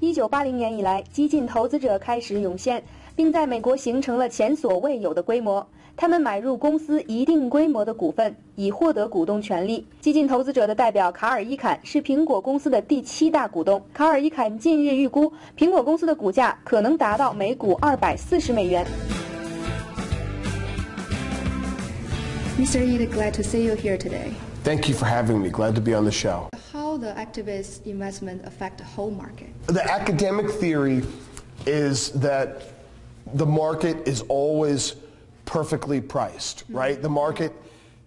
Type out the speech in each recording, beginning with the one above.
1980年以来，激进投资者开始涌现，并在美国形成了前所未有的规模。他们买入公司一定规模的股份，以获得股东权利。激进投资者的代表卡尔·伊坎是苹果公司的第7大股东。卡尔·伊坎近日预估，苹果公司的股价可能达到每股240美元。Mr. Eade, glad to see you here today. Thank you for having me. Glad to be on the show. How the activist investment affect the whole market? The academic theory is that the market is always perfectly priced, right? The market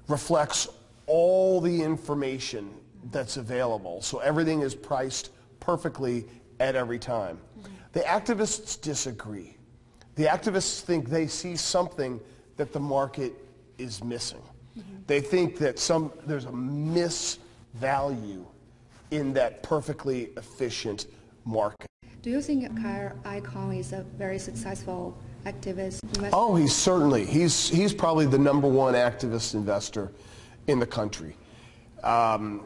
reflects all the information that's available, so everything is priced perfectly at every time. The activists disagree. The activists think they see something that the market is missing. They think that there's a misvalue in that perfectly efficient market. Do you think Kyle Icahn is a very successful activist investor? Oh, he's probably the #1 activist investor in the country. You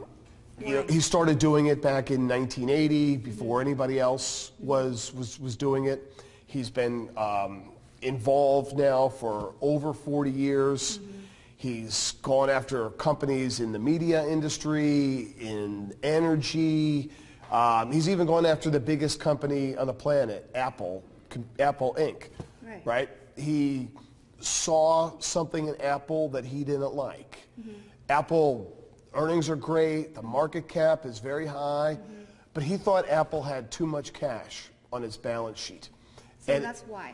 know, he started doing it back in 1980 before anybody else was doing it. He's been involved now for over 40 years. He's gone after companies in the media industry, in energy. He's even gone after the biggest company on the planet, Apple Inc. Right? He saw something in Apple that he didn't like. Apple earnings are great, the market cap is very high, but he thought Apple had too much cash on its balance sheet. So and that's why.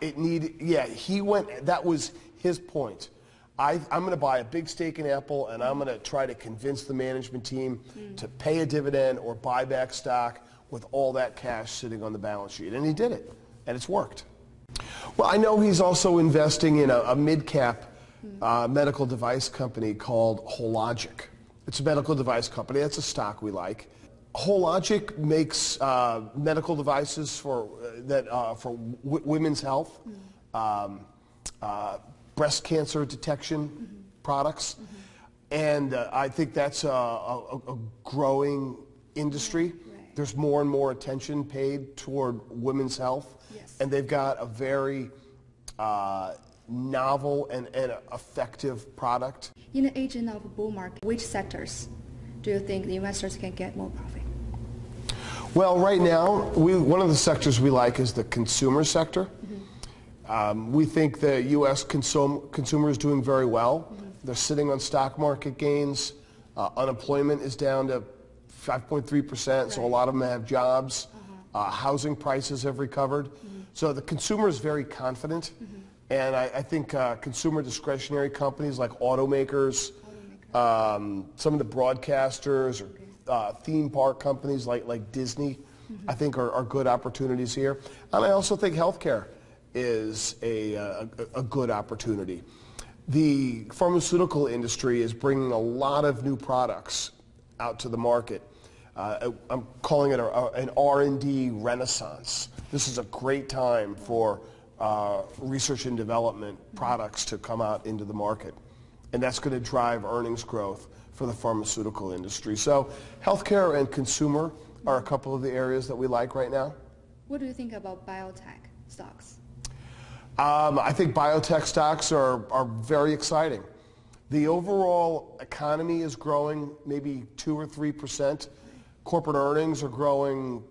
That was his point. I'm going to buy a big stake in Apple, and I'm going to try to convince the management team to pay a dividend or buy back stock with all that cash sitting on the balance sheet. And he did it, and it's worked. Well, I know he's also investing in a mid-cap medical device company called Hologic. It's a medical device company. That's a stock we like. Hologic makes medical devices for women's health, breast cancer detection products, and I think that's a growing industry. There's more and more attention paid toward women's health, and they've got a very novel and effective product. In the age of a bull market, which sectors do you think the investors can get more profit? Well, right now, one of the sectors we like is the consumer sector. We think the U.S. consumer is doing very well. They're sitting on stock market gains. Unemployment is down to 5.3%, so a lot of them have jobs. Housing prices have recovered. So the consumer is very confident. And I think consumer discretionary companies like automakers, some of the broadcasters, or theme park companies like Disney, I think are good opportunities here. And I also think healthcare is a good opportunity. The pharmaceutical industry is bringing a lot of new products out to the market. I'm calling it an R&D renaissance. This is a great time for research and development products to come out into the market. And that's going to drive earnings growth for the pharmaceutical industry. So healthcare and consumer are a couple of the areas that we like right now. What do you think about biotech stocks? I think biotech stocks are very exciting. The overall economy is growing maybe 2 or 3%. Corporate earnings are growing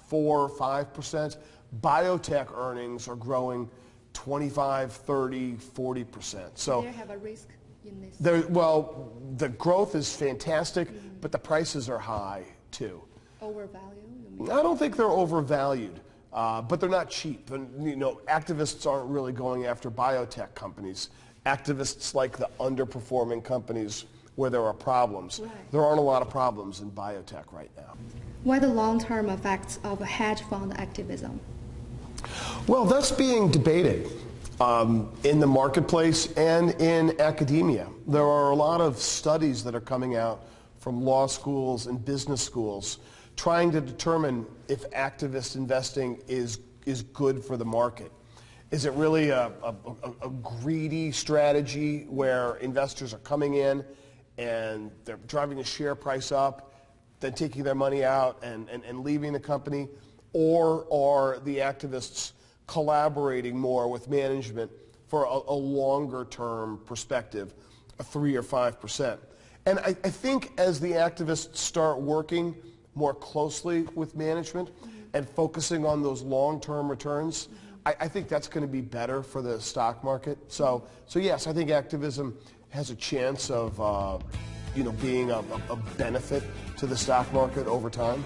4 or 5%. Biotech earnings are growing 25, 30, 40%. So do they have a risk in this? Well, the growth is fantastic, but the prices are high too. Overvalued? I don't think they're overvalued, but they're not cheap. And, you know, activists aren't really going after biotech companies. Activists like the underperforming companies where there are problems. There aren't a lot of problems in biotech right now. What are the long-term effects of hedge fund activism? Well, that's being debated in the marketplace and in academia. There are a lot of studies that are coming out from law schools and business schools trying to determine if activist investing is good for the market. Is it really a greedy strategy where investors are coming in and they're driving the share price up, then taking their money out and leaving the company? or are the activists collaborating more with management for a longer-term perspective, a 3 or 5%? And I think as the activists start working more closely with management and focusing on those long-term returns, I think that's going to be better for the stock market. So yes, I think activism has a chance of being a benefit to the stock market over time.